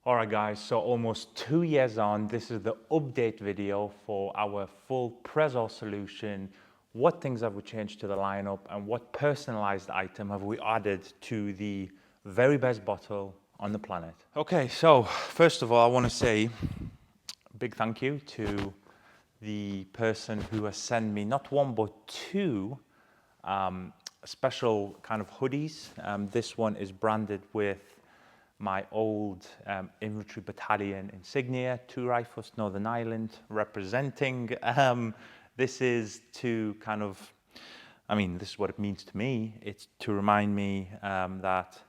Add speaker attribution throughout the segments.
Speaker 1: All right guys, so almost 2 years on, this is the update video for our full Pressol solution. What things have we changed to the lineup and what personalized item have we added to the very best bottle on the planet? Okay, so first of all, I want to say a big thank you to the person who has sent me not one but two special kind of hoodies. This one is branded with my old infantry battalion insignia, 2 Rifles, Northern Ireland, representing. This is to kind of, this is what it means to me. It's to remind me that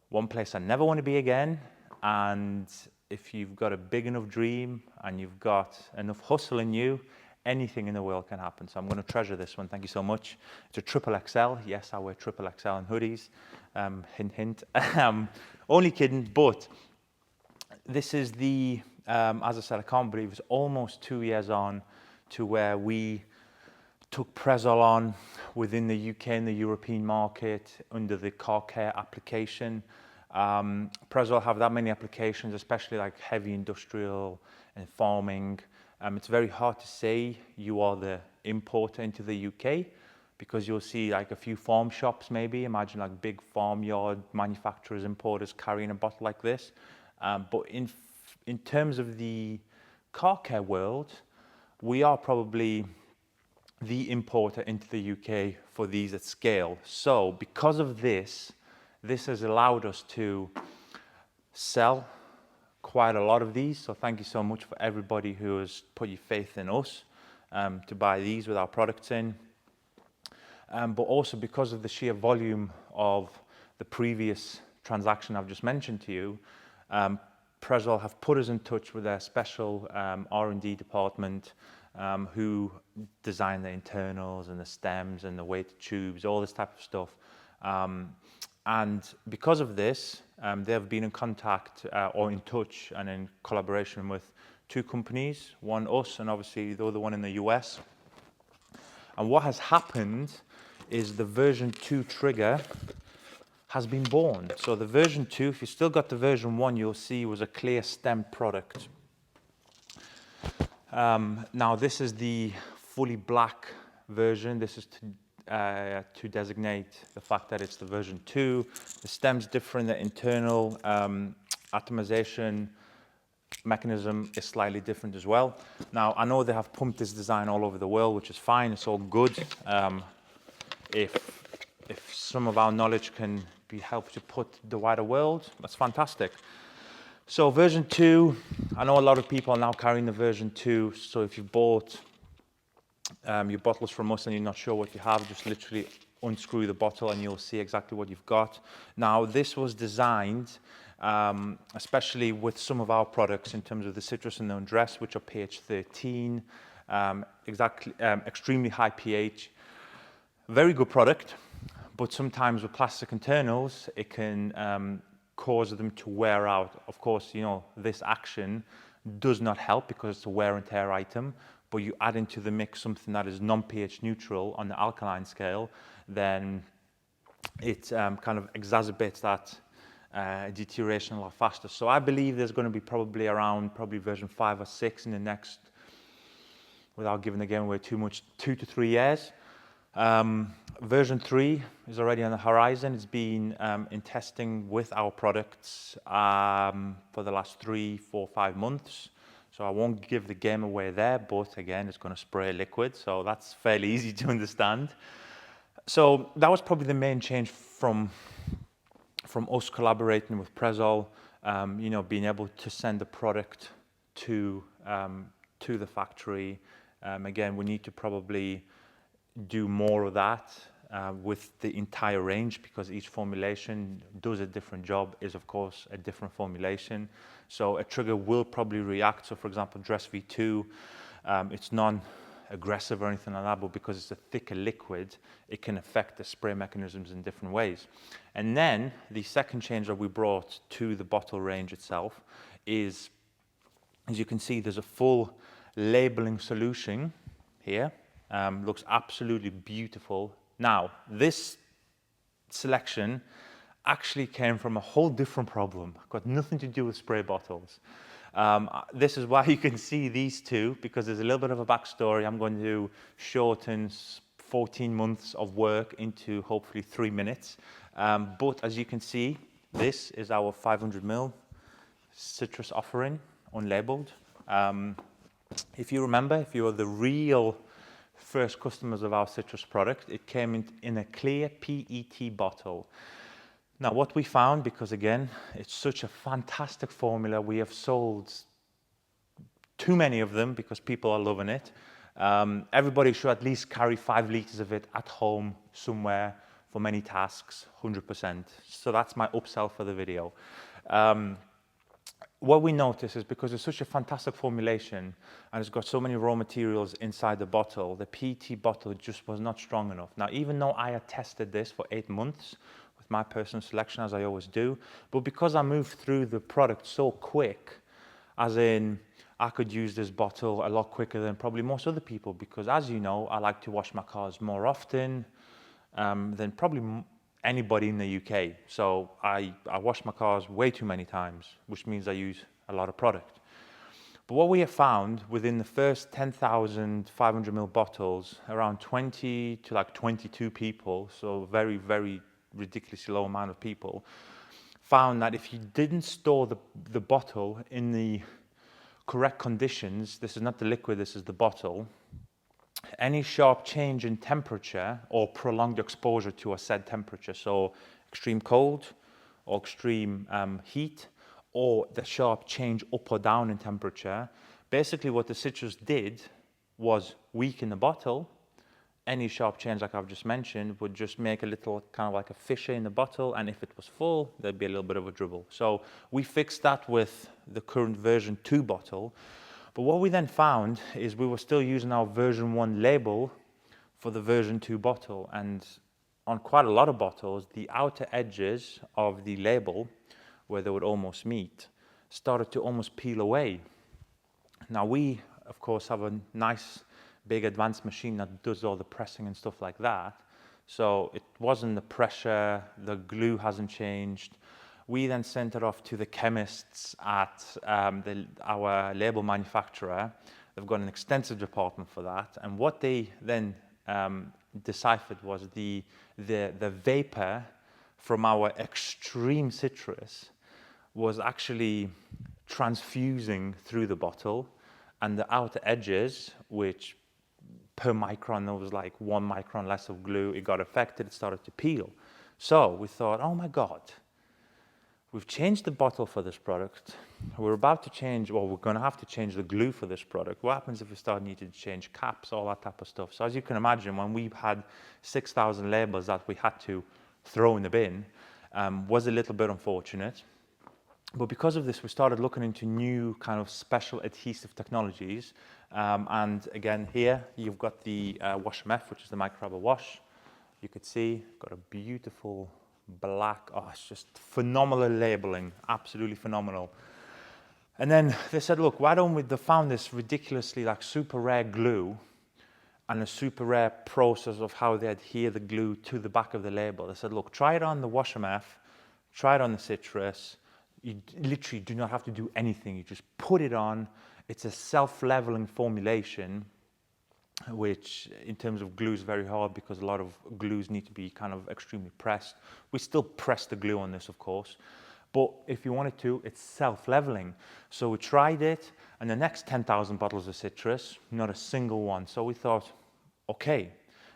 Speaker 1: one place I never want to be again, and if you've got a big enough dream and you've got enough hustle in you, anything in the world can happen. So I'm going to treasure this one. Thank you so much. It's a triple XL. Yes, I wear triple XL in hoodies. Hint, hint. Only kidding, but this is the, as I said, I can't believe it's almost 2 years on to where we took Pressol on within the UK and the European market under the car care application. Pressol have that many applications, especially like heavy industrial and farming. It's very hard to say you are the importer into the UK because you'll see like a few farm shops maybe, imagine like big farmyard manufacturers, importers carrying a bottle like this. But in terms of the car care world, we are probably the importer into the UK for these at scale. So because of this, this has allowed us to sell quite a lot of these. So thank you so much for everybody who has put your faith in us to buy these with our products in. But also because of the sheer volume of the previous transaction I've just mentioned to you, Pressol have put us in touch with their special R&D department who design the internals and the stems and the weight tubes, all this type of stuff. And because of this, they have been in contact or in touch and in collaboration with 2 companies, one us and obviously the other one in the US. And what has happened is the version 2 trigger has been born. So the version 2, if you still got the version 1, you'll see was a clear stem product. Now this is the fully black version. This is to designate the fact that it's the version 2. The stem's different, the internal atomization mechanism is slightly different as well. Now I know they have pumped this design all over the world, which is fine, it's all good. If some of our knowledge can be helped to put the wider world, that's fantastic. So version 2, I know a lot of people are now carrying the version 2, so if you bought your bottles from us and you're not sure what you have, just literally unscrew the bottle and you'll see exactly what you've got. Now this was designed especially with some of our products in terms of the citrus and the undress, which are pH 13, extremely high pH, very good product, but sometimes with plastic internals it can cause them to wear out. Of course, you know, this action does not help because it's a wear and tear item, but you add into the mix something that is non-pH neutral on the alkaline scale, then it kind of exacerbates that deterioration a lot faster. So I believe there's going to be probably around version 5 or 6 in the next, without giving the game away too much, 2 to 3 years. Version 3 is already on the horizon. It's been in testing with our products for the last 3, 4, 5 months. So I won't give the game away there, but again, it's going to spray liquid. So that's fairly easy to understand. So that was probably the main change from us collaborating with Pressol, you know, being able to send the product to the factory. Again, we need to probably do more of that with the entire range, because each formulation does a different job, is of course a different formulation. So a trigger will probably react. So for example, Dress V2, it's non-aggressive or anything like that, but because it's a thicker liquid, it can affect the spray mechanisms in different ways. And then the second change that we brought to the bottle range itself is, as you can see, there's a full labeling solution here. Looks absolutely beautiful. Now, this selection, actually came from a whole different problem. Got nothing to do with spray bottles. This is why you can see these two, because there's a little bit of a backstory. I'm going to shorten 14 months of work into hopefully 3 minutes. But as you can see, this is our 500 ml citrus offering, unlabeled. If you remember, if you are the real first customers of our citrus product, it came in a clear PET bottle. Now, what we found, because again, it's such a fantastic formula, we have sold too many of them because people are loving it. Everybody should at least carry 5 liters of it at home somewhere for many tasks, 100%. So that's my upsell for the video. What we notice is because it's such a fantastic formulation and it's got so many raw materials inside the bottle, the PET bottle just was not strong enough. Now, even though I had tested this for 8 months with my personal selection, as I always do, but because I moved through the product so quick, as in I could use this bottle a lot quicker than probably most other people, because as you know, I like to wash my cars more often than probably anybody in the UK. So I wash my cars way too many times, which means I use a lot of product. But what we have found within the first 10,000 500 ml bottles, around 20 to like 22 people, so very, very ridiculously low amount of people, found that if you didn't store the bottle in the correct conditions, this is not the liquid, this is the bottle, any sharp change in temperature or prolonged exposure to a said temperature, so extreme cold or extreme heat, or the sharp change up or down in temperature, basically what the citrus did was weaken the bottle. Any sharp change, like I've just mentioned, would just make a little kind of like a fissure in the bottle, and if it was full, there'd be a little bit of a dribble. So we fixed that with the current version 2 bottle. But what we then found is we were still using our version 1 label for the version 2 bottle, and on quite a lot of bottles, the outer edges of the label, where they would almost meet, started to almost peel away. Now we, of course, have a nice big advanced machine that does all the pressing and stuff like that. So it wasn't the pressure, the glue hasn't changed. We then sent it off to the chemists at our label manufacturer. They've got an extensive department for that. And what they then deciphered was the vapor from our extreme citrus was actually transfusing through the bottle, and the outer edges, which per micron, there was like 1 micron less of glue, it got affected, it started to peel. So we thought, oh my God, we've changed the bottle for this product. We're about to change, well, we're going to have to change the glue for this product. What happens if we start needing to change caps, all that type of stuff? So as you can imagine, when we had 6,000 labels that we had to throw in the bin, was a little bit unfortunate. But because of this, we started looking into new kind of special adhesive technologies. And again, here you've got the Wash MF, which is the microfiber wash. You could see, got a beautiful black, oh, it's just phenomenal labeling, absolutely phenomenal. And then they said, look, why don't we, they found this ridiculously like super rare glue and a super rare process of how they adhere the glue to the back of the label. They said, look, try it on the Wash MF, try it on the citrus. You literally do not have to do anything. You just put it on. It's a self-leveling formulation, which in terms of glue is very hard because a lot of glues need to be kind of extremely pressed. We still press the glue on this, of course. But if you wanted to, it's self-leveling. So we tried it, and the next 10,000 bottles of citrus, not a single one. So we thought, okay.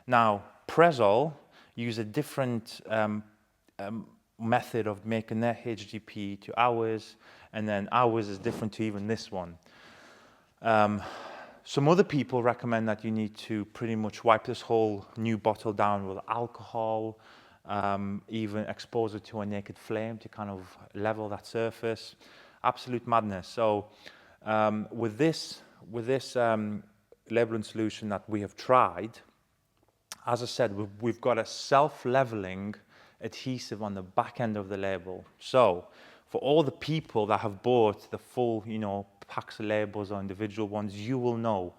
Speaker 1: Now, Pressol use a different method of making their HDP to ours, and then ours is different to even this one. Some other people recommend that you need to pretty much wipe this whole new bottle down with alcohol, even expose it to a naked flame to kind of level that surface. Absolute madness. So with this labeling solution that we have tried, as I said, we've got a self-leveling adhesive on the back end of the label. So for all the people that have bought the full, packs of labels or individual ones, you will know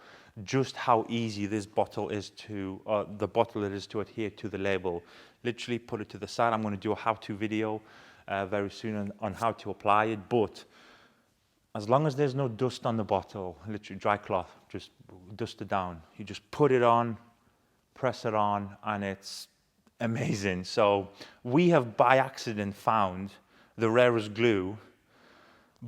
Speaker 1: just how easy this bottle is to, the bottle it is to adhere to the label. literally put it to the side. I'm going to do a how-to video very soon on how to apply it, but as long as there's no dust on the bottle, literally dry cloth, just dust it down. You just put it on, press it on, and it's amazing. So we have by accident found the rarest glue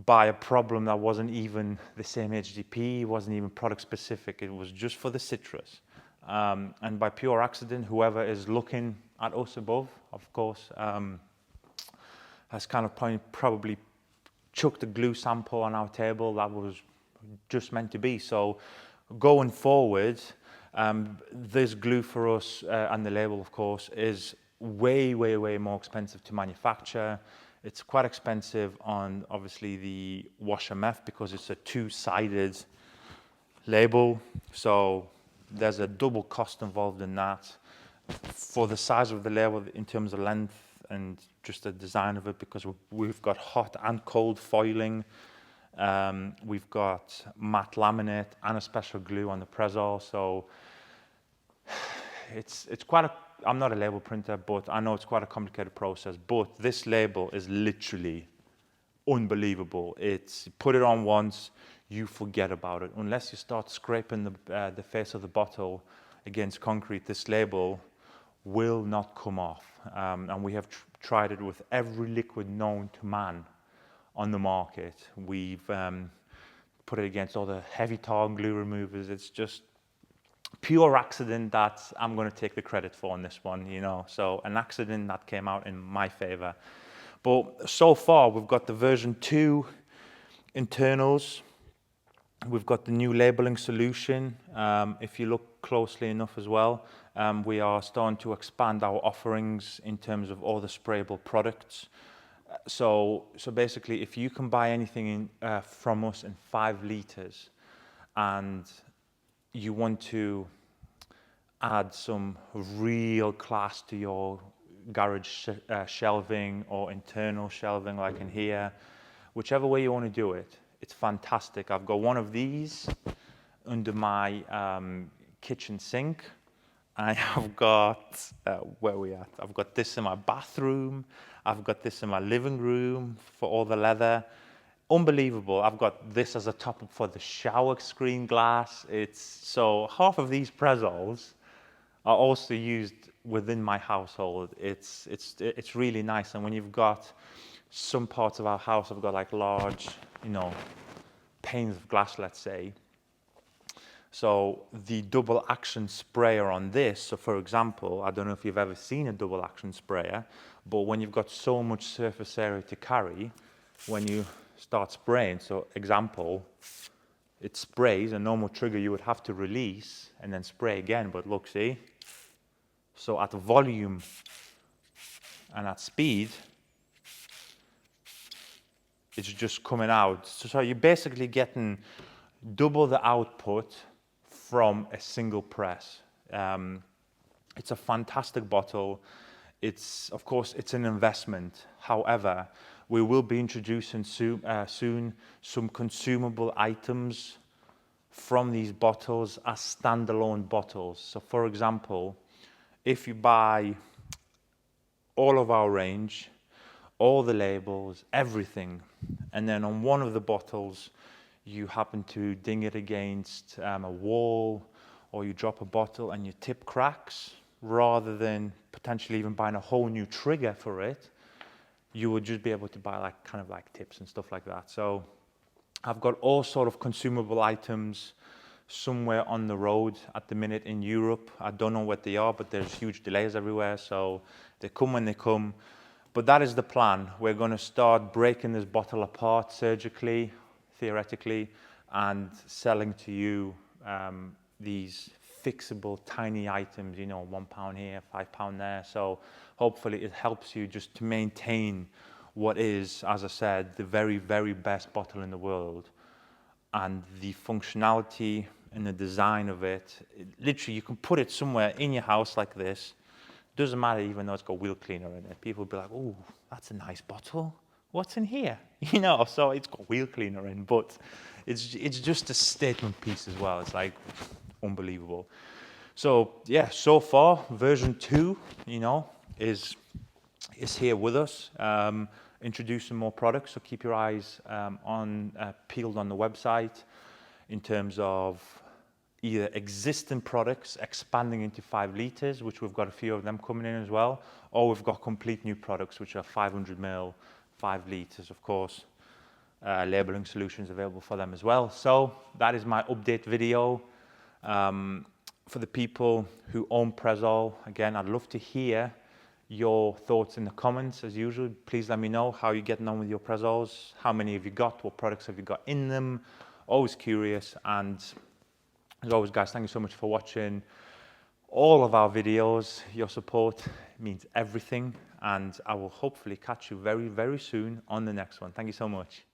Speaker 1: by a problem that wasn't even the same HDP, wasn't even product specific. It was just for the citrus. And by pure accident, whoever is looking at us above, of course, has kind of probably chucked a glue sample on our table that was just meant to be. So going forward, this glue for us, and the label, of course, is way, way, way more expensive to manufacture. It's quite expensive on, obviously, the Wash MF because it's a two-sided label. So there's a double cost involved in that. For the size of the label in terms of length and just the design of it, because we've got hot and cold foiling. We've got matte laminate and a special glue on the Pressol. So it's quite a, I'm not a label printer, but I know it's quite a complicated process. But this label is literally unbelievable. It's put it on once, you forget about it. Unless you start scraping the face of the bottle against concrete, this label will not come off. And we have tried it with every liquid known to man on the market. We've put it against all the heavy tar and glue removers. It's just pure accident that I'm going to take the credit for on this one, you know. So an accident that came out in my favor. But so far, we've got the version 2 internals. We've got the new labeling solution. If you look closely enough as well, we are starting to expand our offerings in terms of all the sprayable products. So basically, if you can buy anything from us in 5 liters and you want to add some real class to your garage shelving or internal shelving like in here, whichever way you want to do it, it's fantastic. I've got one of these under my kitchen sink. I have got, where are we at? I've got this in my bathroom. I've got this in my living room for all the leather. Unbelievable. I've got this as a top-up for the shower screen glass. So half of these Pressols are also used within my household. It's really nice. And when you've got some parts of our house, have got like large, you know, panes of glass, let's say. So the double action sprayer on this, so for example, I don't know if you've ever seen a double action sprayer, but when you've got so much surface area to carry, when you start spraying, so example, it sprays, a normal trigger you would have to release and then spray again, but look, see? So at volume and at speed, it's just coming out. So you're basically getting double the output from a single press. It's a fantastic bottle. Of course, it's an investment. However, we will be introducing soon some consumable items from these bottles as standalone bottles. So for example, if you buy all of our range, all the labels, everything, and then on one of the bottles, you happen to ding it against a wall, or you drop a bottle and your tip cracks, rather than potentially even buying a whole new trigger for it, you would just be able to buy like kind of like tips and stuff like that. So I've got all sort of consumable items somewhere on the road at the minute in Europe. I don't know what they are, but there's huge delays everywhere, so they come when they come. But that is the plan. We're going to start breaking this bottle apart surgically, theoretically, and selling to you these fixable tiny items, you know, £1 here, £5 there. So hopefully it helps you just to maintain what is, as I said, the very, very best bottle in the world. And the functionality and the design of it, literally you can put it somewhere in your house like this. Doesn't matter even though it's got wheel cleaner in it. People will be like, oh, that's a nice bottle. What's in here? You know, so it's got wheel cleaner in, but it's just a statement piece as well. It's like unbelievable. So yeah, so far version 2, you know, is here with us, introducing more products. So keep your eyes peeled on the website in terms of either existing products expanding into 5 litres, which we've got a few of them coming in as well, or we've got complete new products which are 500 ml, 5 litres, of course. Labeling solutions available for them as well. So that is my update video. For the people who own Pressol, again, I'd love to hear your thoughts in the comments. As usual, please let me know how you're getting on with your Pressols. How many have you got? What products have you got in them? Always curious. And as always, guys, thank you so much for watching all of our videos. Your support means everything. And I will hopefully catch you very, very soon on the next one. Thank you so much.